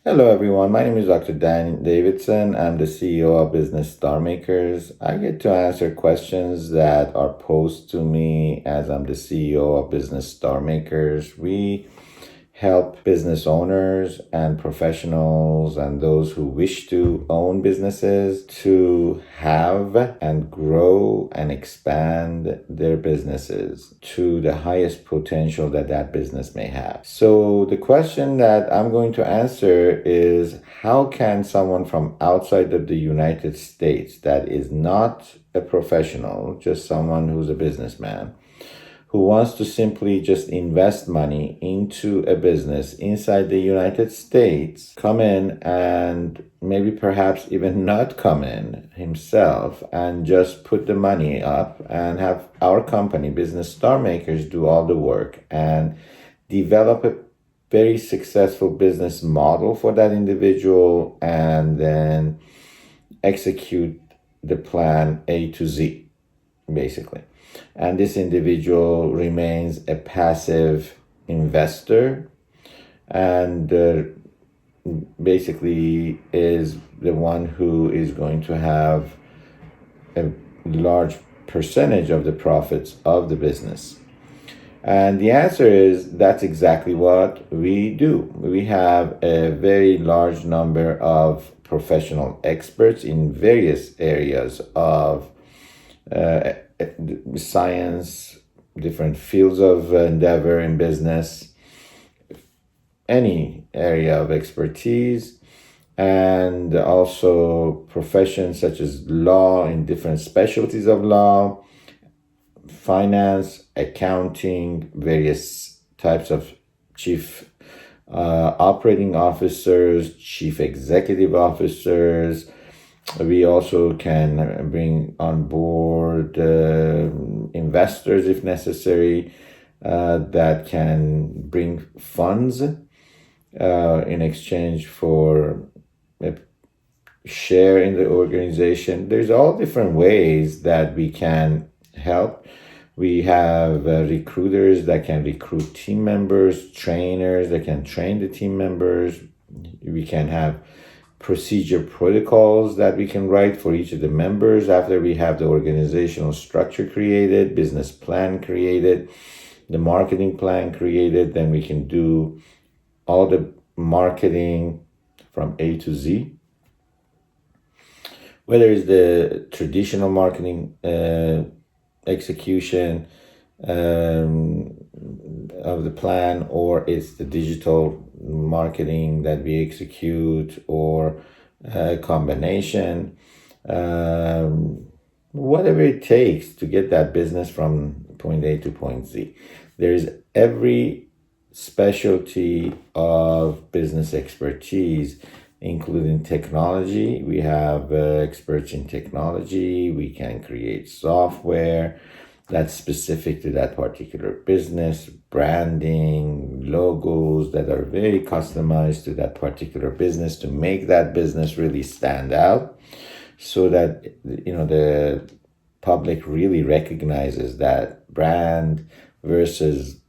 Hello, everyone. My name is Dr. Dan Davidson. I'm the CEO of Business Star Makers. I get to answer questions that are posed to me as I'm the CEO of Business Star Makers. We help business owners and professionals and those who wish to own businesses to have and grow and expand their businesses to the highest potential that that business may have. So the question that I'm going to answer is, how can someone from outside of the United States that is not a professional, just someone who's a businessman, who wants to simply just invest money into a business inside the United States, come in and maybe perhaps even not come in himself and just put the money up and have our company, Business Star Makers, do all the work and develop a very successful business model for that individual and then execute the plan A to Z, basically. And this individual remains a passive investor and basically is the one who is going to have a large percentage of the profits of the business. And the answer is that's exactly what we do. We have a very large number of professional experts in various areas of science, different fields of endeavor in business, any area of expertise, and also professions such as law in different specialties of law, finance, accounting, various types of chief operating officers, chief executive officers. We also can bring on board investors if necessary that can bring funds in exchange for a share in the organization. There's all different ways that we can help. We have recruiters that can recruit team members, trainers that can train the team members. We can have procedure protocols that we can write for each of the members after we have the organizational structure created, business plan created, the marketing plan created. Then we can do all the marketing from A to Z. Whether it's the traditional marketing execution of the plan, or it's the digital marketing that we execute, or a combination, whatever it takes to get that business from point A to point Z. There's every specialty of business expertise, including technology. We have experts in technology. We can create software that's specific to that particular business, branding, logos that are very customized to that particular business to make that business really stand out, so that the public really recognizes that brand versus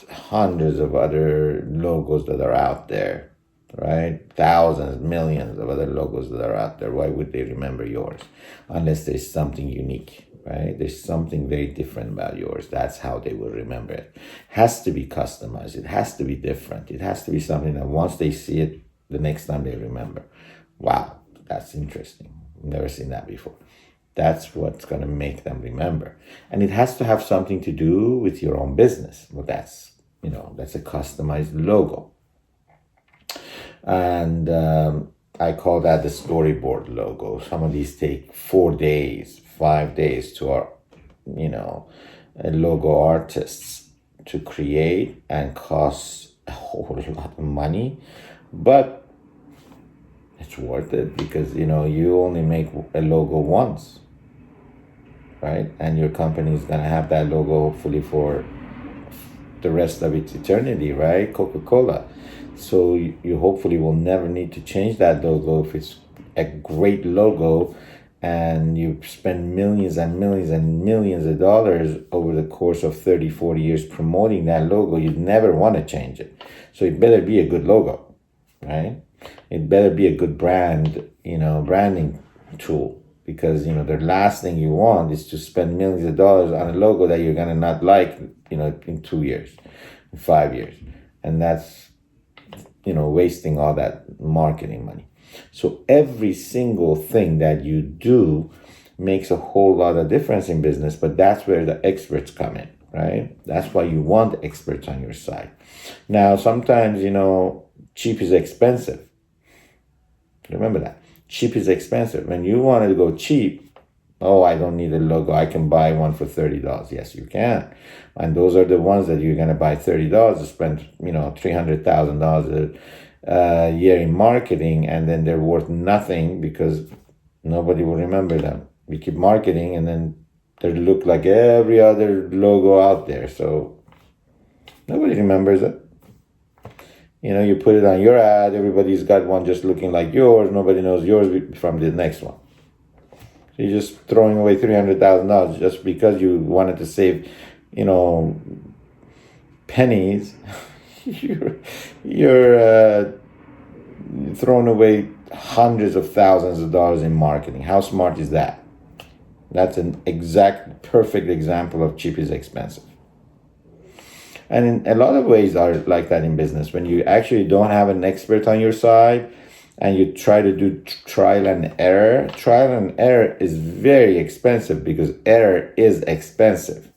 hundreds of other logos that are out there, right? Thousands, millions of other logos that are out there. Why would they remember yours? Unless there's something unique, right? There's something very different about yours. That's how they will remember it. Has to be customized. It has to be different. It has to be something that once they see it, the next time they remember. Wow, that's interesting. Never seen that before. That's what's going to make them remember. And it has to have something to do with your own business. Well, that's a customized logo. And I call that the storyboard logo. Some of these take 4 days, 5 days to our, logo artists to create and costs a whole lot of money. But it's worth it because, you only make a logo once, right? And your company is going to have that logo hopefully for the rest of its eternity, right? Coca-Cola. So you hopefully will never need to change that logo if it's a great logo and you spend millions and millions and millions of dollars over the course of 30, 40 years promoting that logo. You'd never want to change it. So it better be a good logo, right? It better be a good branding tool, because the last thing you want is to spend millions of dollars on a logo that you're gonna not like, in 2 years, in 5 years, and that's wasting all that marketing money. So every single thing that you do makes a whole lot of difference in business, but that's where the experts come in, right? That's why you want experts on your side. Now, sometimes, cheap is expensive. Remember that. Cheap is expensive. When you want to go cheap, oh, I don't need a logo. I can buy one for $30. Yes, you can. And those are the ones that you're going to buy $30 to spend, $300,000 a year in marketing, and then they're worth nothing because nobody will remember them. We keep marketing, and then they look like every other logo out there. So nobody remembers it. You put it on your ad, everybody's got one just looking like yours. Nobody knows yours from the next one. So you're just throwing away $300,000 just because you wanted to save, pennies. you're throwing away hundreds of thousands of dollars in marketing. How smart is that? That's an exact, perfect example of cheap is expensive. And in a lot of ways are like that in business. When you actually don't have an expert on your side and you try to do trial and error is very expensive because error is expensive.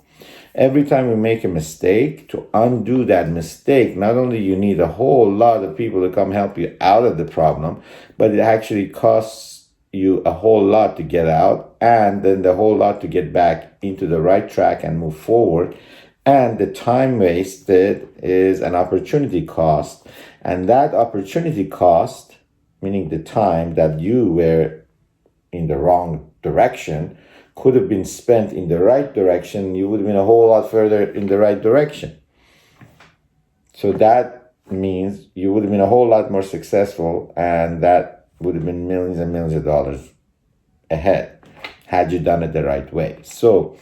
Every time you make a mistake, to undo that mistake, not only you need a whole lot of people to come help you out of the problem, but it actually costs you a whole lot to get out, and then the whole lot to get back into the right track and move forward. And the time wasted is an opportunity cost. And that opportunity cost, meaning the time that you were in the wrong direction, could have been spent in the right direction. You would have been a whole lot further in the right direction. So that means you would have been a whole lot more successful, and that would have been millions and millions of dollars ahead had you done it the right way. So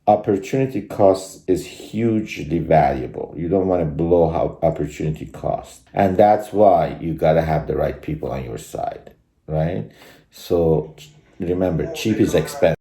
opportunity cost is hugely valuable. You don't want to blow out opportunity cost. And that's why you got to have the right people on your side, right? So remember, cheap is expensive.